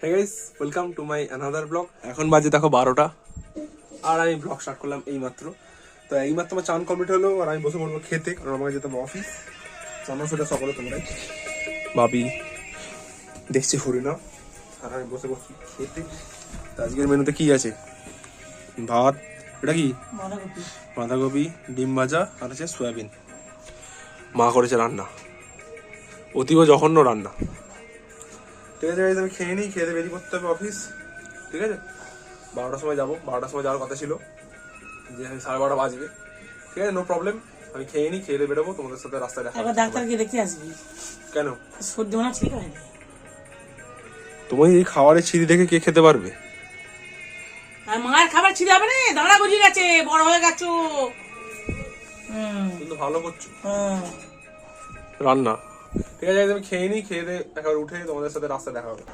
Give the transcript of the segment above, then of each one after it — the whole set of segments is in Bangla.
Hey guys, welcome to my another vlog. এখন বাজে দেখো 12টা আর আমি ব্লগ স্টার্ট করলাম এইমাত্র। তো এইমাত্র আমার চান কমপ্লিট হলো আর আমি বসে পড়বো খেতে, কারণ আমাকে যেতে হবে অফিস। জানো সেটা সকলে তোমরাই। ভাবি দেখছি হরিণা আর আমি বসে বসি খেতে। তো আজকের মেনুতে কি আছে? ভাত, এটা কি বাঁধাকপি, ডিম ভাজা আর আছে সয়াবিন। মা করেছে রান্না, অতীব জঘন্য রান্না। ঠিক আছে, আমি খেয়ে নিই, খেয়ে বেরিয়ে করতে হবে অফিস। ঠিক আছে, 12টার সময় যাবো। 12টার সময় যাওয়ার কথা ছিল, যে 12:30 বাজবে। ঠিক আছে, নো প্রবলেম। আমি খেয়ে নিই, খেয়ে বেরোবো, তোমাদের সাথে রাস্তায় দেখা। ডাক্তারকে দেখে আসবি। কেন? সর্দি মনে ঠিক হয়। তুমি এই খাবারের ছিঁড়ি দেখে কে খেতে পারবে? আর মায়ের খাবার ছিঁড়ে হবে না, দাঁড়া গজিয়ে গেছে, বড় হয়ে গেছো। কিন্তু ভালো করছো রান্না। ঠিক আছে, আমি খেয়ে নিই, খেয়ে একবার উঠে তোমাদের সাথে রাস্তায় দেখা হবে।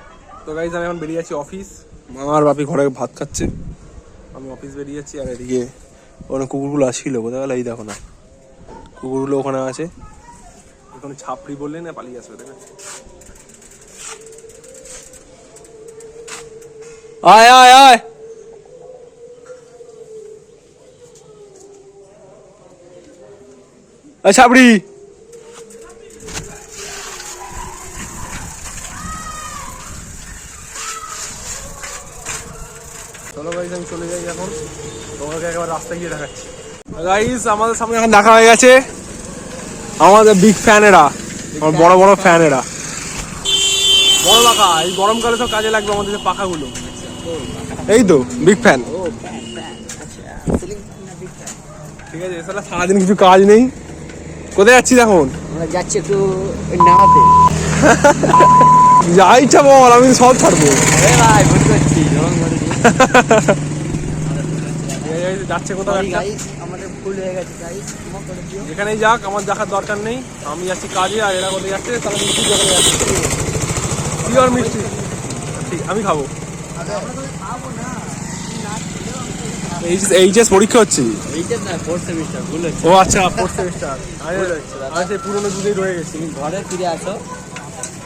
তো গাইজ আমি এখন বেরিয়ে যাচ্ছি অফিস। মা আর বাপি ঘরে ভাত খাচ্ছে, আমি অফিস বেরিয়ে যাচ্ছি। আর এদিকে ওখানে কুকুরগুলো আসছিল, বোঝা গেল? এই দেখো না, কুকুরগুলো ওখানে আছে। ওখানে ছাপড়ি বললে না পালিয়ে আসবে। দেখ, আয় আয় আয়। ছাপড়ি চলো গাইজ, আমি চলে যাই এখন, তোমাকে একবার রাস্তায় গিয়ে দেখাচ্ছি। গাইজ আমাদের সামনে এখন দেখা হয়ে গেছে আমাদের বিগ ফ্যান এরা, আমার বড় বড় ফ্যান এরা। বড় পাখা, এই গরমকালে সব কাজে লাগবে আমাদের পাখাগুলো। এই তো বিগ ফ্যান। ঠিক আছে, এছাড়া সারাদিন কিছু কাজ নেই। কোথায় যাচ্ছিস এখন? আমরা যাচ্ছি একটু নামাতে। যা ইচ্ছা বল, আমি সব ছাড়বো। যাচ্ছে কোথাও আমাদের ভুল হয়ে গেছে, যেখানেই যাক, আমার দেখার দরকার নেই। আমি যাচ্ছি কাজে, আর এরা কোথায় যাচ্ছে তাহলে মিষ্টি দোকানে যাচ্ছে। কি আর মিষ্টি? ঠিক, আমি খাবো। এইচএস পরীক্ষা হচ্ছে। ও আচ্ছা, ফোর্থ সেমিস্টার। আমি সেই পুরোনো যুগেই রয়ে গেছি। ঘরে ফিরে আসো।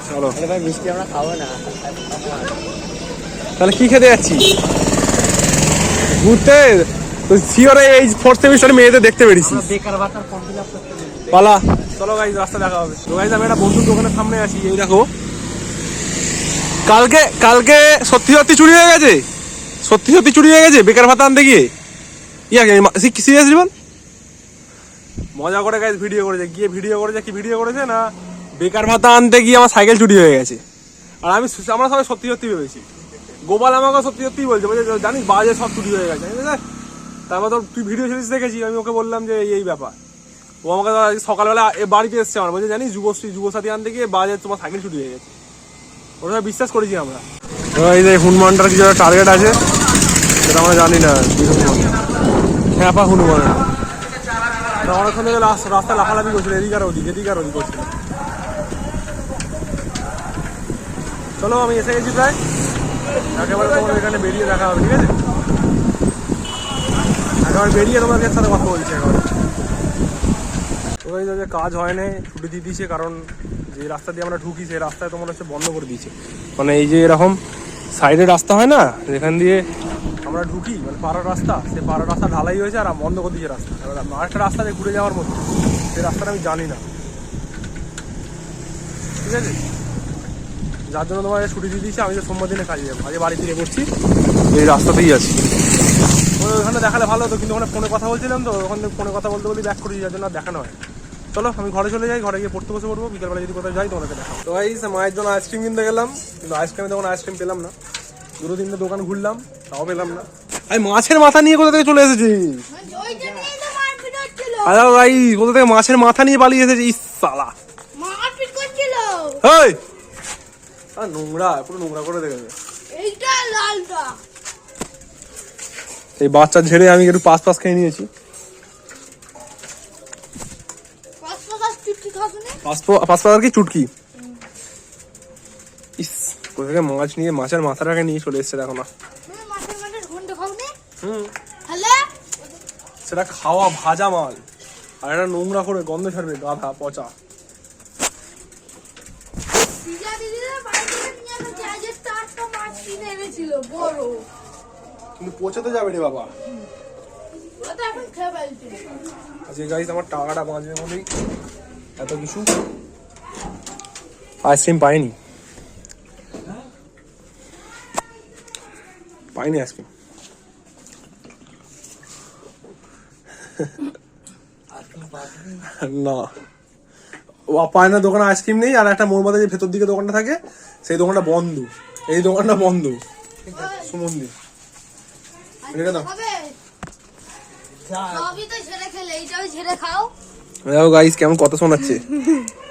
চলো ভাই, মিষ্টি আমরা খাবো না। তাহলে কি খেতে যাচ্ছি? ঘুরতে? তো শিওরে এই ফোর্থ সেমিস্টারে মেয়েদের দেখতে পেরেছি। বেকার ভাতার ফর্ম ফিল আপ করতে হবে। পালা, চলো গাইজ, রাস্তা দেখা হবে। তো গাইজ আমি একটা বন্ধুর দোকানের সামনে আছি। এই দেখো, কালকে সত্যি সত্যি চুরি হয়ে গেছে। সত্যি সত্যি চুরি হয়ে গেছে বেকার ভাতা আনতে গিয়ে। সিরিয়াসলি বল? মজা করে গাইজ ভিডিও করেছে, গিয়ে ভিডিও করেছে। কি ভিডিও করেছে না, বেকার ভাতা আনতে গিয়ে আমার সাইকেল চুরি হয়ে গেছে। আর আমরা সবাই সত্যি সত্যি ভেবেছি। গোপাল আমাকে সত্যি সত্যি বলছে, জানিস বাজে সব চুরি হয়ে গেছে। তারপর তো তুই ভিডিও সিরিজ দেখেছি, আমি ওকে বললাম যে এই ব্যাপার। ও আমাকে সকালবেলা বাড়িতে এসছে, আমার বলছে জানিস যুবসাথী আনতে গিয়ে বাজে তোমার সাইকেল চুরি হয়ে গেছে। ওটা বিশ্বাস করেছি আমরা। এই যে হনুমানটার কিছু একটা টার্গেট আছে, সেটা আমরা জানি না। খ্যাপা হনুমান অনেকক্ষণ থেকে রাস্তা লাফালাফি করছিল, এদিক আর ওদিক করছিল। চলো আমি এসে গেছি প্রায়, একেবারে তোমাদের এখানে বেরিয়ে দেখা হবে। ঠিক আছে, একেবারে বেরিয়ে তোমাদের সাথে কথা বলছি একেবারে। তো এই যে কাজ হয় না, ছুটি দিয়ে দিয়েছে, কারণ যে রাস্তা দিয়ে আমরা ঢুকি সেই রাস্তায় তোমার হচ্ছে বন্ধ করে দিয়েছে। মানে এই যে এরকম সাইডে রাস্তা হয় না, যেখান দিয়ে আমরা ঢুকি, মানে পাড়ার রাস্তা, সেই পাড়ার রাস্তা ঢালাই হয়েছে আর বন্ধ করে দিয়েছে রাস্তা। আরেকটা রাস্তা দিয়ে ঘুরে যাওয়ার মতো, সেই রাস্তাটা আমি জানি না। ঠিক আছে, যার জন্য তোমার ছুটি দিয়ে দিয়েছে। আমি তো সোমবার দিনে কাজে যাবো, আজকে বাড়ি ফিরে পড়ছি, এই রাস্তাতেই আছি। ওখানে দেখালে ভালো হতো, কিন্তু ওখানে ফোনে কথা বলছিলাম, তো ওখানে ফোনে কথা বলতে বলি ব্যাক করেছি, যার জন্য দেখানো হয়। চলো আমি ঘরে চলে যাই, ঘরে গিয়ে পড়তে বসে পড়বো। বিকেলবেলা যদি কোথাও যাই তোমাকে দেখাবো। তো এই মায়ের জন্য আইসক্রিম কিনতে গেলাম, কিন্তু আইসক্রিমে তখন আইসক্রিম পেলাম না। 2-3টে দোকান ঘুরলাম, তাও পেলাম না। আমি মাছের মাথা নিয়ে কোথা থেকে চলে এসেছি? আরে ভাই, কোথা থেকে মাছের মাথা নিয়ে পালিয়ে এসেছি? ইসালা নোংরা, পুরো নোংরা করে দেখেছে। এই বাচ্চা ঝেড়ে আমি একটু পাস খেয়ে নিয়েছি। পাঁচ কি চুটকি? ইস, কোথা থেকে মাছ নিয়ে মাছের মাথাটাকে নিয়ে চলে এসছে, দেখো না। সেটা খাওয়া ভাজা মাল, আর এটা নোংরা করে গন্ধ ছাড়বে, গাধা পচা। আজকে 4টা মাছ কিনে এনেছিল বড়। কিন্তু পৌঁছাতে যাবে রে বাবা। ওটা এখন খেয়ে ফেলছি। আজকে গাইস আমার টাকাটা বাঁচবে বলেই এত কিছু। আইসক্রিম পাইনি আইসক্রিম। না ও পায় না দোকানে আইসক্রিম নেই। আর একটা মোড়বাদের যে ভেতর দিকে দোকানটা থাকে সেই দোকানটা বন্ধ। এই দোকানটা বন্ধ। সুমন্দির রেখে দাও। হবে সবই তো ছেড়ে খেলে, এইটাও ছেড়ে খাও। দেখো গাইস কেমন কথা শোনাচ্ছে।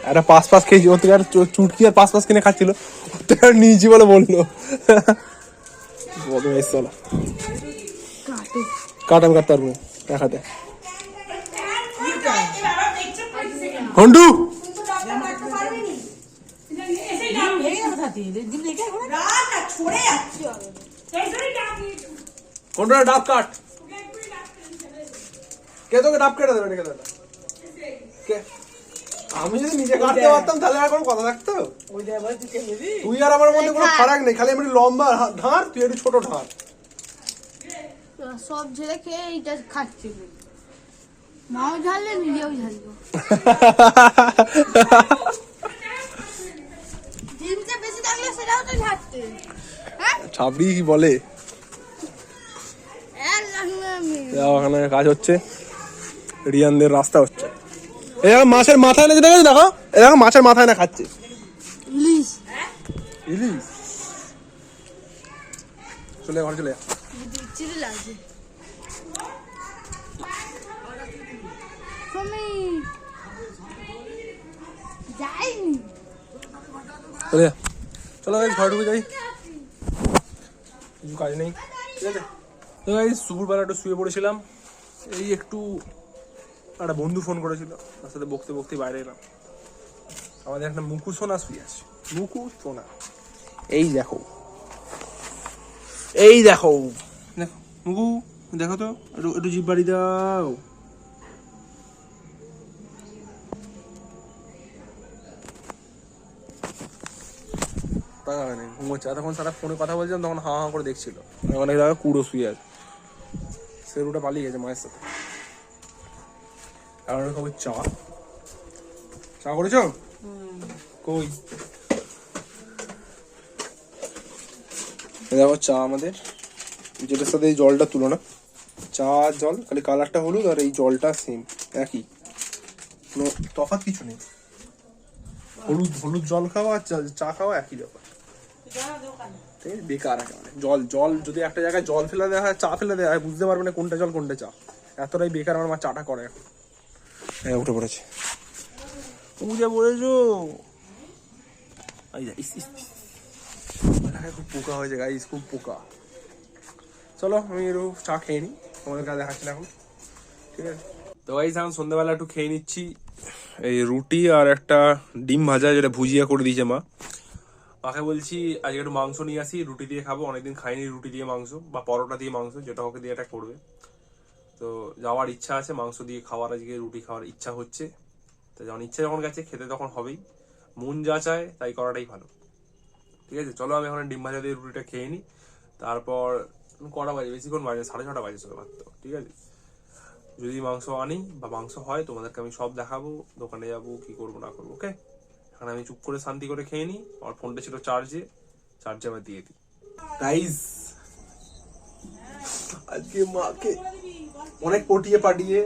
একটা পাঁচ খেয়েছি ওর থেকে, আর চুটকি আর পাঁচ কিনে খাচ্ছিল, ওর থেকে আর নিয়েছি বলে বললো। বদমাইশ চলো কাটাম কাটতে পারবো দেখাতে। হন্ডু কোনটা ডাব কাট। কে তোকে ডাব কেটে দেবে? কে? আমি যদি নিজে কাটতে পারতাম তাহলে আর কোনো কথা থাকতো? তুই আর আমার মধ্যে কোনো ফারাক নেই, খালি আমি একটু লম্বা ঢাঁড়, তুই একটু ছোট ঢাঁড়। সব ছেড়ে খেয়ে এইটা খাচ্ছি। মাও ঝাললে নিজেও ঝালবো। ডিমটা বেশি থাকলে সেটাও তো ঝাড়তে। হ্যাঁ ছাবড়ি কি বলে? ওখানে কাজ হচ্ছে, রিয়ানদের রাস্তা হচ্ছে। এই দেখো মাছের মাথায় না, দেখো দেখো, এই দেখো মাছের মাথায় না খাচ্ছে ইলিশ। ইলিশ। চলে ঘরে চলে যা। চিড়ি লাগছে। তুমি যাইনি। চলে যা, চলো গাইস ঘরে ঢুকে যাই, কিছু কাজ নেই, ঠিক আছে? তো গাইস দুপুরবেলা একটু শুয়ে পড়েছিলাম, এই একটু একটা বন্ধু ফোন করেছিল, তার সাথে বকতে বকতে বাইরে এলাম। আমাদের একটা মুকু সোনা শুয়ে আছে, মুকু সোনা। এই দেখো, এই দেখো, দেখো মুকু, দেখো তো, একটু একটু জিভ বাড়ি দাও। ঘুমোচ্ছে, এতক্ষণ সারা ফোনে কথা বলছিলাম তখন হা হা করে দেখছিল। এখন এই জায়গায় কুড়ো শুয়ে আছে, সেরুটা পালিয়ে গেছে মায়ের সাথে। আর খাবো চা। চা করেছো? কই দেখো চা আমাদের, যেটার সাথে এই জলটা তুলো না, চা আর জল, খালি কালারটা হলুদ আর এই জলটা সেম, একই, কোনো তফাৎ কিছু নেই। হলুদ হলুদ জল খাওয়া আর চা খাওয়া একই ব্যাপার। ঠিক আছে, বেকার একেবারে। জল জল যদি একটা জায়গায় জল ফেলে দেওয়া হয়, চা ফেলে দেওয়া হয়, বুঝতে পারবে না কোনটা জল কোনটা চা। এতটাই বেকার আমার মা চাটা করে এখন। হ্যাঁ উঠে পড়েছে, উঠে পড়েছো। খুব পোকা হয়েছে গাইস, খুব পোকা। চলো আমি একটু চা খেয়ে নিই, তোমাদের কাছে দেখাচ্ছি না এখন, ঠিক আছে? তো গাইস এখন সন্ধ্যাবেলা একটু খেয়ে নিচ্ছি এই রুটি আর একটা ডিম ভাজা, যেটা ভুজিয়া করে দিয়েছে মা। মাকে বলছি আজকে একটু মাংস নিয়ে আসি, রুটি দিয়ে খাবো, অনেকদিন খাইনি রুটি দিয়ে মাংস বা পরোটা দিয়ে মাংস, যেটা ওকে দিয়ে এটা করবে। তো যাওয়ার ইচ্ছা আছে, মাংস দিয়ে খাওয়ার, আজকে রুটি খাওয়ার ইচ্ছা হচ্ছে। তো যখন ইচ্ছা যখন গেছে খেতে তখন হবেই, মন যা চায় তাই করাটাই ভালো, ঠিক আছে? চলো আমি এখন ডিম ভাজা দিয়ে রুটিটা খেয়ে নিই, তারপর কটা বাজে, বেশিক্ষণ বাজে, 6:30 বাজে সবে মাত্র, ঠিক আছে? যদি মাংস আনি বা মাংস হয় তোমাদেরকে আমি সব দেখাবো, দোকানে যাবো, কি করবো না করবো, ওকে? এখন আমি চুপ করে শান্তি করে খেয়ে নিই। আমার ফোনটা ছিল চার্জে আবার দিয়ে দিই। গাইস আজকে মাকে অনেক পটিয়ে পাটিয়ে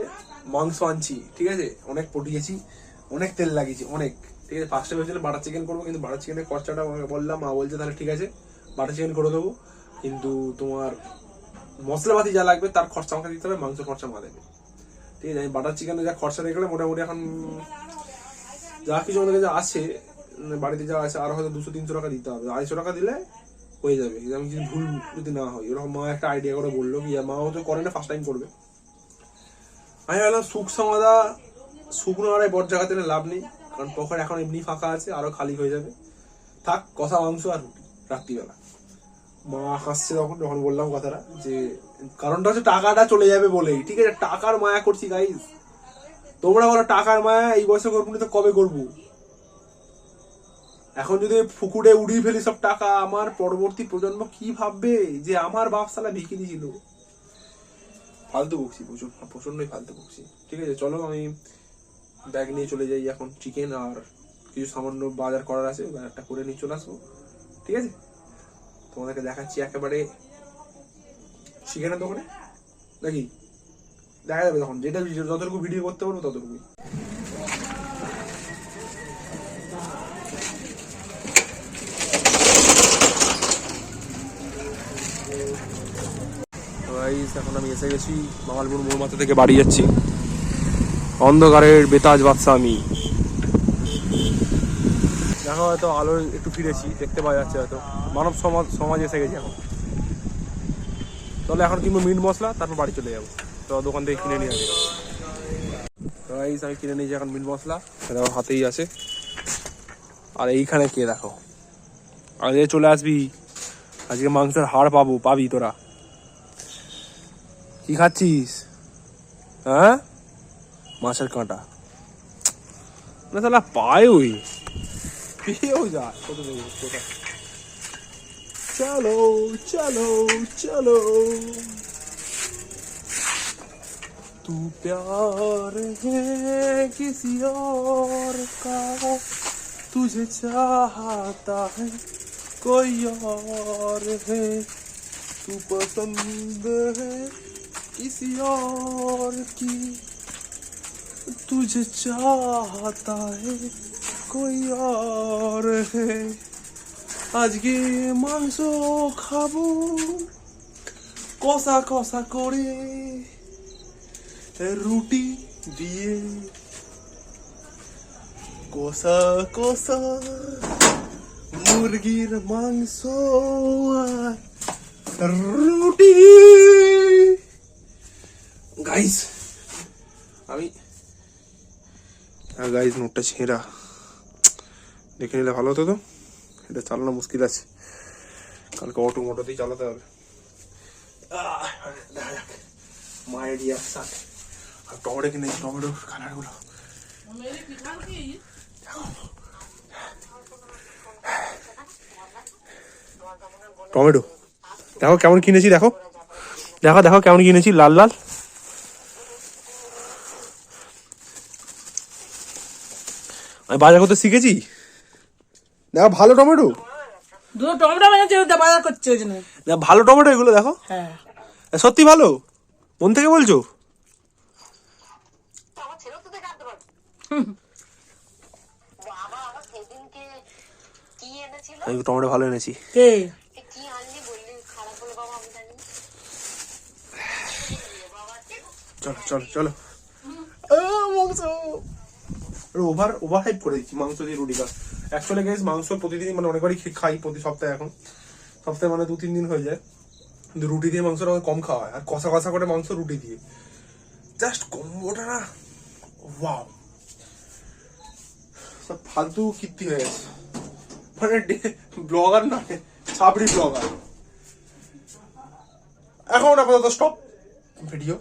মাংস আনছি, ঠিক আছে? অনেক পটিয়েছি, অনেক তেল লাগিয়েছি, অনেক, ঠিক আছে? ফার্স্টে ভেবেছিলাম বাটার চিকেন করবো, কিন্তু বাটার চিকেনের খরচাটা বললাম, মা বলছে তাহলে ঠিক আছে বাটার চিকেন করে দেবো, কিন্তু তোমার মশলাপাতি যা লাগবে তার খরচা আমাকে দিতে হবে, মাংস খরচা মা দেবে, ঠিক আছে? আমি বাটার চিকেনে যা খরচা দেখলে মোটামুটি এখন যা কিছু আমাদের কাছে আছে, বাড়িতে যা আছে, আরো হয়তো 200-300 টাকা দিতে হবে, 250 টাকা দিলে হয়ে যাবে। আমি কিছু ভুল যদি না হয়, এরকম মা একটা আইডিয়া করে বললো, কি মা হয়তো করে না, ফার্স্ট টাইম করবে। আমি ভাবলাম সুখ সমাদা শুকনো আড়াই বট জায়গাতে লাভ নেই, কারণ পকেট এখন এমনি ফাঁকা আছে, আরো খালি হয়ে যাবে, থাক কষা মাংস আর রুটি রাত্রিবেলা। মা হাসছে যখন বললাম কথাটা, যে কারণটা হচ্ছে টাকাটা চলে যাবে বলেই, ঠিক আছে? টাকার মায়া করছি গাইস, তোমরা বলো টাকার মায়া এই বয়সে করবো না তো কবে করবো? এখন যদি পুকুরে উড়িয়ে ফেলি সব টাকা, আমার পরবর্তী প্রজন্ম কি ভাববে যে আমার বাপ শালা ভিখিরি ছিল। ফালতু বকছি, প্রচন্ডই ফালতু বকছি। ঠিক আছে, চলো আমি ব্যাগ নিয়ে চলে যাই এখন। চিকেন আর কিছু সামান্য বাজার করার আছে, বাজারটা করে নিয়ে চলে আসবো। ঠিক আছে, তোমাদেরকে দেখাচ্ছি একেবারে চিকেনের দোকানে, নাকি দেখা যাবে তখন, যেটা যতটুকু ভিডিও করতে পারবো ততটুকুই। এখন আমি এসে গেছি বাঙালপুর মোড় মাথা থেকে বাড়ি যাচ্ছি। অন্ধকারের বেতাজ বাদশা আমি। দেখো হয়তো আলোর একটু ফিরেছি, দেখতে পাওয়া যাচ্ছে হয়তো। মানব সমাজ এসে গেছি এখন। তাহলে এখন কিনবো মিট মশলা, তারপর বাড়ি চলে যাবো। তো দোকান থেকে কিনে নিয়ে আসবো। আমি কিনে নিয়েছি এখন মিট মশলা, সেটা হাতেই আছে। আর এইখানে কে দেখো, আজকে চলে আসবি, আজকে মাংসের হাড় পাবি তোরা। কি খাচ্ছিস? হ্যাঁ, মাছের কাঁটা না শালা পায়, ওই পেয়েও যায় কোথায়। চলো চলো চলো, तू प्यार है किसी और का, तुझे चाहता है कोई और है, तू पसंद है किसी और की, तुझे चाहता है कोई और है। আজকে মাংস খাবো কষা কষা করে রুটি দিয়ে, কষা কষা মুরগির মাংস আর রুটি। গাইস গাইস নোটটা ছেঁড়া, দেখে নিলে ভালো হতো। তো এটা চালানো মুশকিল আছে, কালকে অটোতেই চালাতে হবে। দেখা যাক মায়ের রিয়াকশন। আর টমেটো কিনেছি, টমেটোর কালার গুলো টমেটো দেখো কেমন কিনেছি, দেখো দেখো দেখো কেমন কিনেছি, লাল লাল। আমি বাজার করতে শিখেছি, দেখো ভালো টমেটো, দুটো টমেটো বানাচ্ছে, বাজার করছে ওই জন্য। ভালো টমেটো এগুলো, দেখো হ্যাঁ সত্যি ভালো, মন থেকে বলছো? আমি টমেটো ভালো এনেছি। চলো চলো চলো, মাংস ওভার হাইপ করে দিচ্ছি মাংস দিয়ে রুটি খা। অ্যাকচুয়ালি গাইস মাংস প্রতিদিনই মানে অনেকবারই খাই, প্রতি সপ্তাহে। এখন সপ্তাহে মানে 2-3 দিন হয়ে যায়, কিন্তু রুটি দিয়ে মাংসটা আমাকে কম খাওয়া হয়। আর কষা কষা করে মাংস রুটি দিয়ে জাস্ট কম্বোটা না, ওয়াও, সব ফালতু কীর্তি হয়ে গেছে। মানে ব্লগার না, ছাবড়ি ব্লগার। এখন আপাতত স্টপ ভিডিও,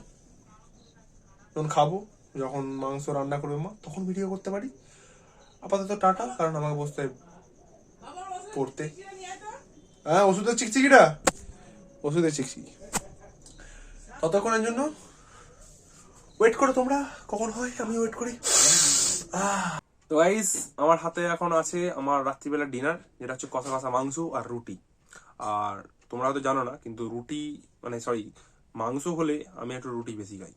যখন খাবো, যখন মাংস রান্না করবে মা, তখন ভিডিও করতে পারি। আপাতত টাটা, কারণ আমাকে বসতে পড়তে। হ্যাঁ, ওষুধের চিকচিকিটা, ওষুধের চিকচিকি। ততক্ষণের জন্য ওয়েট করো তোমরা, কখন হয় আমি ওয়েট করি। তো গাইস, আমার হাতে এখন আছে আমার রাত্রিবেলা ডিনার, যেটা হচ্ছে কষা কষা মাংস আর রুটি। আর তোমরা হয়তো জানো না, কিন্তু রুটি মানে সরি মাংস হলে আমি একটু রুটি বেশি খাই।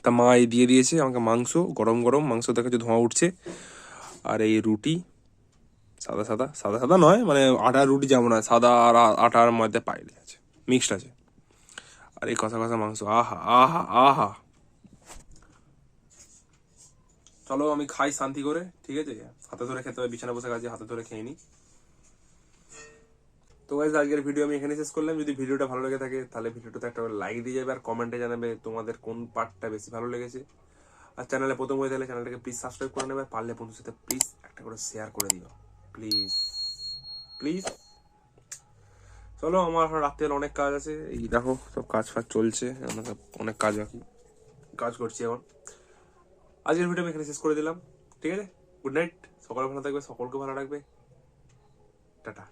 তা মা এই দিয়ে দিয়েছে আমাকে মাংস, গরম গরম মাংস দেখে ধোঁয়া উঠছে। আর এই রুটি সাদা সাদা, সাদা সাদা নয়, মানে আটার রুটি যেমন হয় সাদা, আর আটার মধ্যে পাইলে আছে, মিক্সড আছে। আর এই কষা কষা মাংস, আহা আহা আহা। চলো আমি খাই শান্তি করে, ঠিক আছে? হাতে ধরে খেতে হবে, বিছানা বসে গেছে, হাতে ধরে খেয়ে নি। তো গাইস, আজকের ভিডিও আমি এখানে শেষ করলাম। যদি ভিডিওটা ভালো লেগে থাকে তাহলে ভিডিওটাতে একটা লাইক দিয়ে যাবে, আর কমেন্টে জানাবে তোমাদের কোন পার্টটা বেশি ভালো লেগেছে। আর চ্যানেলে প্রথম হয়ে থাকলে চ্যানেলটাকে প্লিজ সাবস্ক্রাইব করে নেবে, পারলে বন্ধুর সাথে প্লিজ একটা করে শেয়ার করে দিও, প্লিজ প্লিজ। চলো, আমার এখন রাত্রে অনেক কাজ আছে, এই দেখো সব কাজ ফাজ চলছে, অনেক কাজ বাকি, কাজ করছি এখন। আজকের ভিডিও আমি এখানে শেষ করে দিলাম, ঠিক আছে? গুড নাইট, সকালে ভালো থাকবে, সকলকে ভালো রাখবে। টাটা।